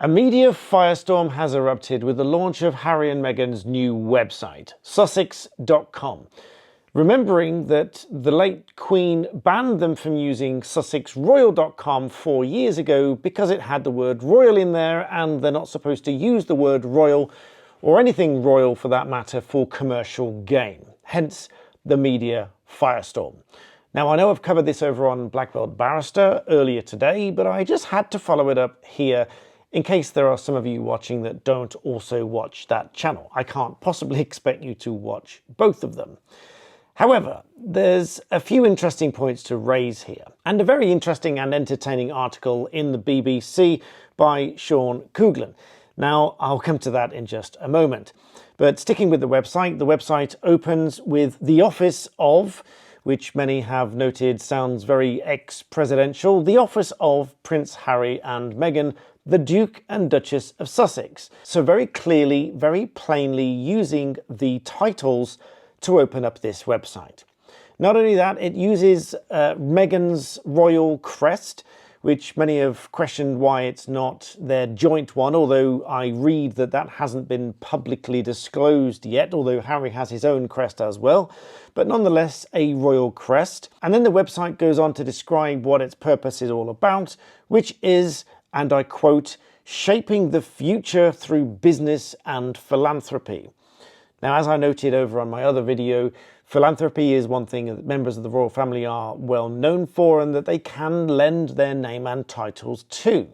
A media firestorm has erupted with the launch of Harry and Meghan's new website, Sussex.com. Remembering that the late Queen banned them from using SussexRoyal.com 4 years ago because it had the word royal in there, and they're not supposed to use the word royal, or anything royal for that matter, for commercial gain. Hence the media firestorm. Now, I know I've covered this over on Black Belt Barrister earlier today, but I just had to follow it up here in case there are some of you watching that don't also watch that channel. I can't possibly expect you to watch both of them. However, there's a few interesting points to raise here, and a very interesting and entertaining article in the BBC by Sean Coughlin. Now, I'll come to that in just a moment. But sticking with the website opens with the office of, which many have noted sounds very ex-presidential, the office of Prince Harry and Meghan, the Duke and Duchess of Sussex. So very clearly, very plainly using the titles to open up this website. Not only that, it uses Meghan's royal crest, which many have questioned why it's not their joint one, although I read that that hasn't been publicly disclosed yet, although Harry has his own crest as well, but nonetheless a royal crest. And then the website goes on to describe what its purpose is all about, which is, and I quote, shaping the future through business and philanthropy. Now, as I noted over on my other video, philanthropy is one thing that members of the royal family are well known for and that they can lend their name and titles to.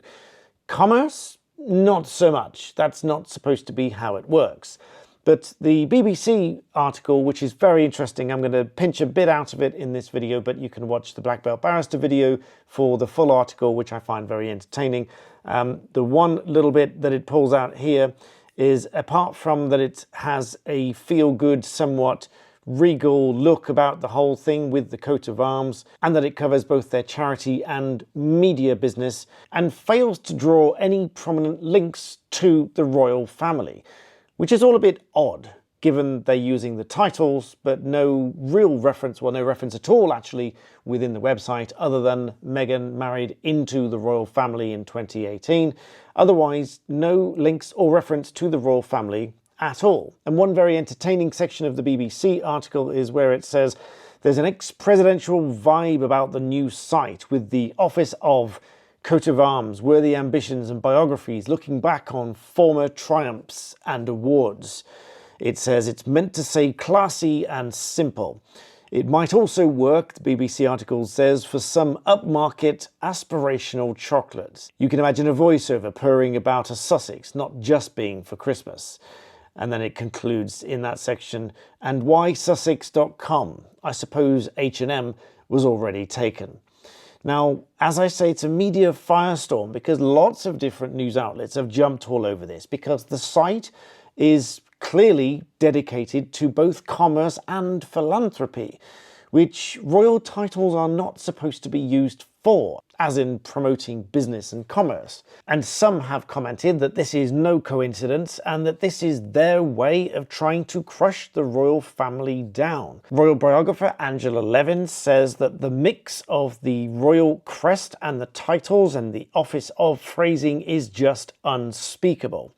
Commerce? Not so much. That's not supposed to be how it works. But the BBC article, which is very interesting, I'm going to pinch a bit out of it in this video, but you can watch the Black Belt Barrister video for the full article, which I find very entertaining. The one little bit that it pulls out here is, apart from that it has a feel-good, somewhat regal look about the whole thing with the coat of arms, and that it covers both their charity and media business, and fails to draw any prominent links to the royal family, which is all a bit odd, given they're using the titles, but no real reference, well, no reference at all actually within the website, other than Meghan married into the royal family in 2018. Otherwise, no links or reference to the royal family at all. And one very entertaining section of the BBC article is where it says there's an ex-presidential vibe about the new site, with the office of coat of arms, worthy ambitions and biographies, looking back on former triumphs and awards. It says it's meant to say classy and simple. It might also work, the BBC article says, for some upmarket aspirational chocolates. You can imagine a voiceover purring about a Sussex not just being for Christmas. And then it concludes in that section, and why Sussex.com? I suppose H&M was already taken. Now, as I say, it's a media firestorm because lots of different news outlets have jumped all over this, because the site is clearly dedicated to both commerce and philanthropy, which royal titles are not supposed to be used for, as in promoting business and commerce. And some have commented that this is no coincidence and that this is their way of trying to crush the royal family down. Royal biographer Angela Levin says that the mix of the royal crest and the titles and the office of phrasing is just unspeakable.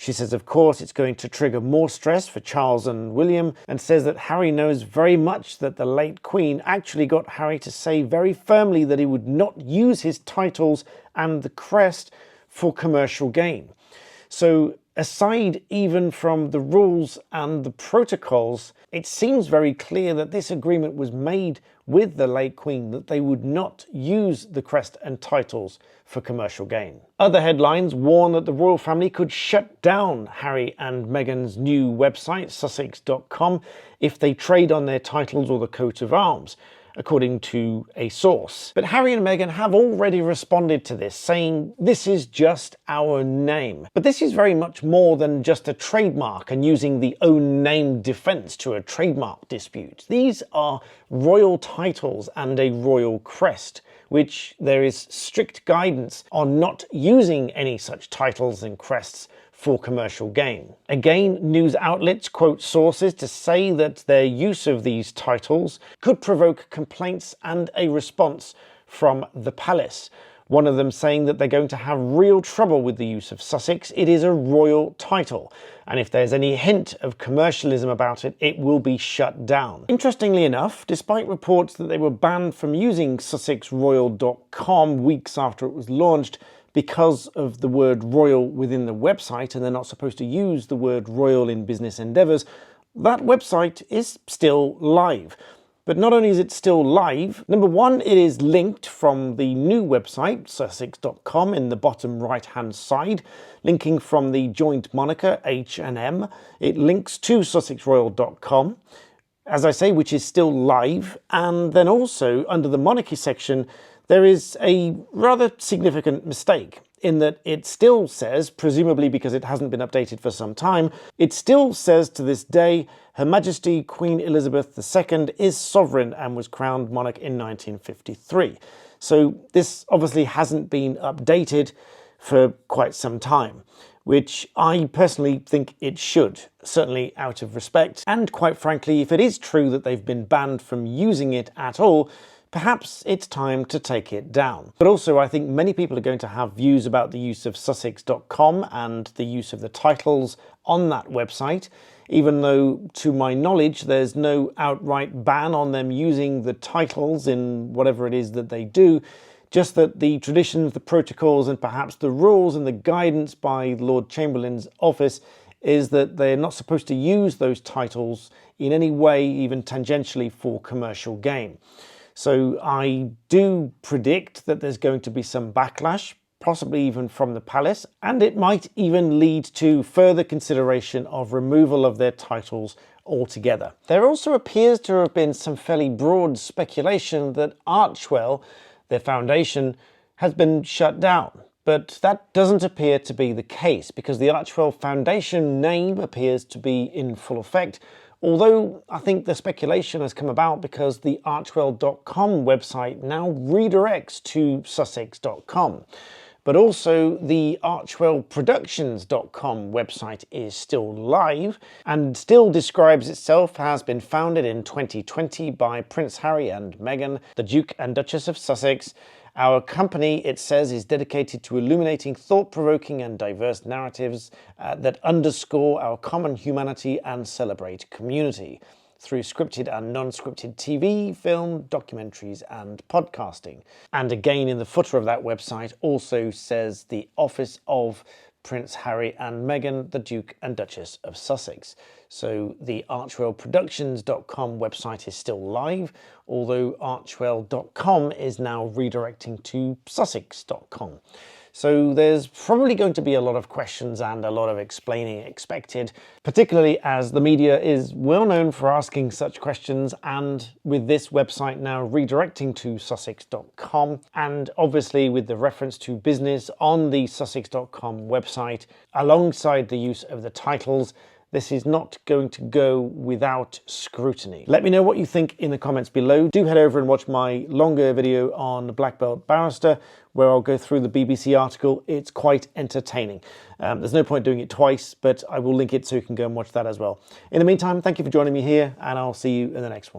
She says, of course, it's going to trigger more stress for Charles and William, and says that Harry knows very much that the late Queen actually got Harry to say very firmly that he would not use his titles and the crest for commercial gain. So aside even from the rules and the protocols, it seems very clear that this agreement was made with the late Queen, that they would not use the crest and titles for commercial gain. Other headlines warn that the royal family could shut down Harry and Meghan's new website, Sussex.com, if they trade on their titles or the coat of arms, according to a source. But Harry and Meghan have already responded to this, saying this is just our name. But this is very much more than just a trademark and using the own name defense to a trademark dispute. These are royal titles and a royal crest, which there is strict guidance on not using any such titles and crests for commercial gain. Again, news outlets quote sources to say that their use of these titles could provoke complaints and a response from the palace, One of them saying that they're going to have real trouble with the use of Sussex. It is a royal title, and if there's any hint of commercialism about it, it will be shut down. Interestingly enough, despite reports that they were banned from using sussexroyal.com weeks after it was launched because of the word royal within the website, and they're not supposed to use the word royal in business endeavours, that website is still live. But not only is it still live, number one, it is linked from the new website, sussex.com, in the bottom right-hand side, linking from the joint moniker H&M. It links to sussexroyal.com, as I say, which is still live. And then also, under the monarchy section, there is a rather significant mistake, in that it still says, presumably because it hasn't been updated for some time, it still says to this day, Her Majesty Queen Elizabeth II is sovereign and was crowned monarch in 1953. So this obviously hasn't been updated for quite some time, which I personally think it should, certainly out of respect. And quite frankly, if it is true that they've been banned from using it at all, perhaps it's time to take it down. But also, I think many people are going to have views about the use of sussex.com and the use of the titles on that website, even though, to my knowledge, there's no outright ban on them using the titles in whatever it is that they do, just that the traditions, the protocols, and perhaps the rules and the guidance by Lord Chamberlain's office is that they're not supposed to use those titles in any way, even tangentially, for commercial gain. So I do predict that there's going to be some backlash, possibly even from the palace, and it might even lead to further consideration of removal of their titles altogether. There also appears to have been some fairly broad speculation that Archwell, their foundation, has been shut down. But that doesn't appear to be the case, because the Archwell Foundation name appears to be in full effect, although I think the speculation has come about because the archwell.com website now redirects to sussex.com. But also the archwellproductions.com website is still live and still describes itself as been founded in 2020 by Prince Harry and Meghan, the Duke and Duchess of Sussex. Our company, it says, is dedicated to illuminating thought-provoking and diverse narratives that underscore our common humanity and celebrate community through scripted and non-scripted TV, film, documentaries and podcasting. And again, in the footer of that website also says the office of Prince Harry and Meghan, the Duke and Duchess of Sussex. So the archwellproductions.com website is still live, although archwell.com is now redirecting to sussex.com. So there's probably going to be a lot of questions and a lot of explaining expected, particularly as the media is well known for asking such questions, and with this website now redirecting to sussex.com, and obviously with the reference to business on the sussex.com website, alongside the use of the titles, this is not going to go without scrutiny. Let me know what you think in the comments below. Do head over and watch my longer video on Black Belt Barrister, where I'll go through the BBC article. It's quite entertaining. There's no point doing it twice, but I will link it so you can go and watch that as well. In the meantime, thank you for joining me here, and I'll see you in the next one.